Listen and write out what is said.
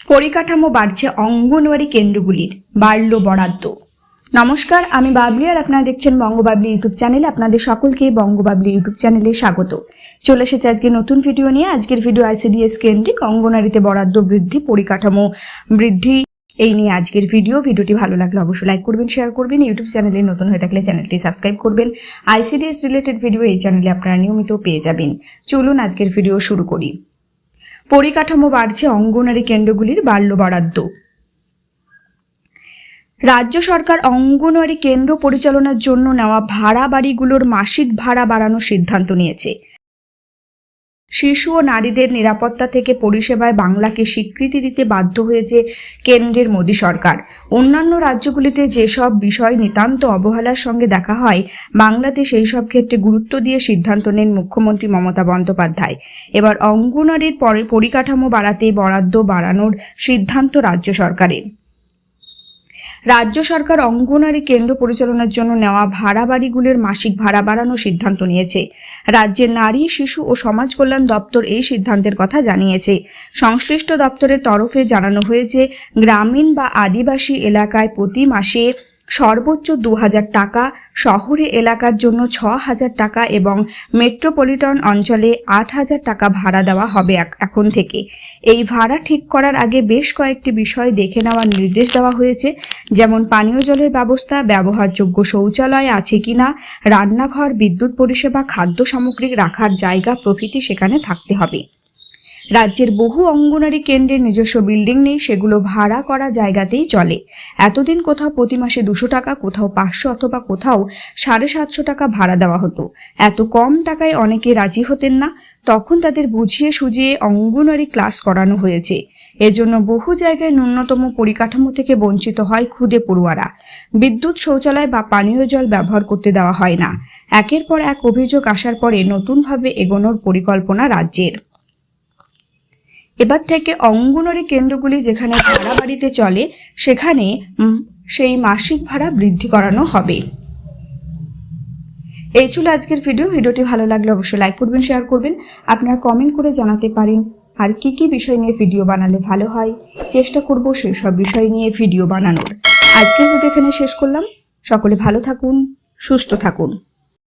পরিকাঠামো বাড়ছে অঙ্গনওয়াড়ি কেন্দ্রগুলির, বাড়ল বরাদ্দ। নমস্কার, আমি বাবলি আর আপনারা দেখছেন বঙ্গবাবলি ইউটিউব চ্যানেলে। আপনাদের সকলকে বঙ্গবাবলি ইউটিউব চ্যানেলে স্বাগত। চলে এসেছে আজকে নতুন ভিডিও নিয়ে। আজকের ভিডিও আইসিডিএস কেন্দ্রিক, অঙ্গনওয়াড়িতে বরাদ্দ বৃদ্ধি, পরিকাঠামো বৃদ্ধি, এই নিয়ে আজকের ভিডিওটি ভালো লাগলে অবশ্যই লাইক করবেন, শেয়ার করবেন। ইউটিউব চ্যানেলে নতুন হয়ে থাকলে চ্যানেলটি সাবস্ক্রাইব করবেন। আইসিডিএস রিলেটেড ভিডিও এই চ্যানেলে আপনারা নিয়মিত পেয়ে যাবেন। চলুন আজকের ভিডিও শুরু করি। পরিকাঠামো বাড়ছে অঙ্গনওয়াড়ি কেন্দ্রগুলির, বাড়ল বরাদ্দ। রাজ্য সরকার অঙ্গনওয়াড়ি কেন্দ্র পরিচালনার জন্য নেওয়া ভাড়া বাড়িগুলোর মাসিক ভাড়া বাড়ানোর সিদ্ধান্ত নিয়েছে। শিশু ও নারীদের নিরাপত্তা থেকে পরিষেবায় বাংলাকে স্বীকৃতি দিতে বাধ্য হয়েছে কেন্দ্রের মোদী সরকার। অন্যান্য রাজ্যগুলিতে যেসব বিষয় নিতান্ত অবহেলার সঙ্গে দেখা হয়, বাংলাতে সেই সব ক্ষেত্রে গুরুত্ব দিয়ে সিদ্ধান্ত নেন মুখ্যমন্ত্রী মমতা বন্দ্যোপাধ্যায়। এবার অঙ্গনওয়াড়ির পরিকাঠামো বাড়াতে বরাদ্দ বাড়ানোর সিদ্ধান্ত রাজ্য সরকারের। রাজ্য সরকার অঙ্গনওয়াড়ি কেন্দ্র পরিচালনার জন্য নেওয়া ভাড়া বাড়িগুলির মাসিক ভাড়া বাড়ানোর সিদ্ধান্ত নিয়েছে। রাজ্যের নারী, শিশু ও সমাজ কল্যাণ দপ্তর এই সিদ্ধান্তের কথা জানিয়েছে। সংশ্লিষ্ট দপ্তরের তরফে জানানো হয়েছে, গ্রামীণ বা আদিবাসী এলাকায় প্রতি মাসে সর্বোচ্চ ২,০০০ টাকা, শহরে এলাকার জন্য ৬,০০০ টাকা এবং মেট্রোপলিটন অঞ্চলে ৮,০০০ টাকা ভাড়া দেওয়া হবে এখন থেকে। এই ভাড়া ঠিক করার আগে বেশ কয়েকটি বিষয় দেখে নেওয়ার নির্দেশ দেওয়া হয়েছে, যেমন পানীয় জলের ব্যবস্থা, ব্যবহারযোগ্য শৌচালয় আছে কিনা, রান্নাঘর, বিদ্যুৎ পরিষেবা, খাদ্য সামগ্রী রাখার জায়গা প্রভৃতি সেখানে থাকতে হবে। রাজ্যের বহু অঙ্গনওয়াড়ি কেন্দ্রের নিজস্ব বিল্ডিং নেই, সেগুলো ভাড়া করা জায়গাতেই চলে। এতদিন কোথাও প্রতি মাসে ২০০ টাকা, কোথাও ৫০০ অথবা কোথাও ৭৫০ টাকা ভাড়া দেওয়া হতো। এত কম টাকায় অনেকে রাজি হতেন না, তখন তাদের বুঝিয়ে সুঝিয়ে অঙ্গনওয়াড়ি ক্লাস করানো হয়েছে। এজন্য বহু জায়গায় ন্যূনতম পরিকাঠামো থেকে বঞ্চিত হয় খুদে পড়ুয়ারা। বিদ্যুৎ, শৌচালয় বা পানীয় জল ব্যবহার করতে দেওয়া হয় না। একের পর এক অভিযোগ আসার পরে নতুনভাবে এগোনোর পরিকল্পনা রাজ্যের। এবার থেকে অঙ্গনওয়াড়ি কেন্দ্রগুলি যেখানে ভাড়া বাড়িতে চলে, সেখানে সেই মাসিক ভাড়া বৃদ্ধি করানো হবে। এই ছিল আজকের ভিডিওটি ভালো লাগলে অবশ্যই লাইক করবেন, শেয়ার করবেন। আপনারা কমেন্ট করে জানাতে পারেন আর কি বিষয় নিয়ে ভিডিও বানালে ভালো হয়। চেষ্টা করব সেই সব বিষয় নিয়ে ভিডিও বানানোর। আজকের ভিডিও এখানে শেষ করলাম। সকলে ভালো থাকুন, সুস্থ থাকুন।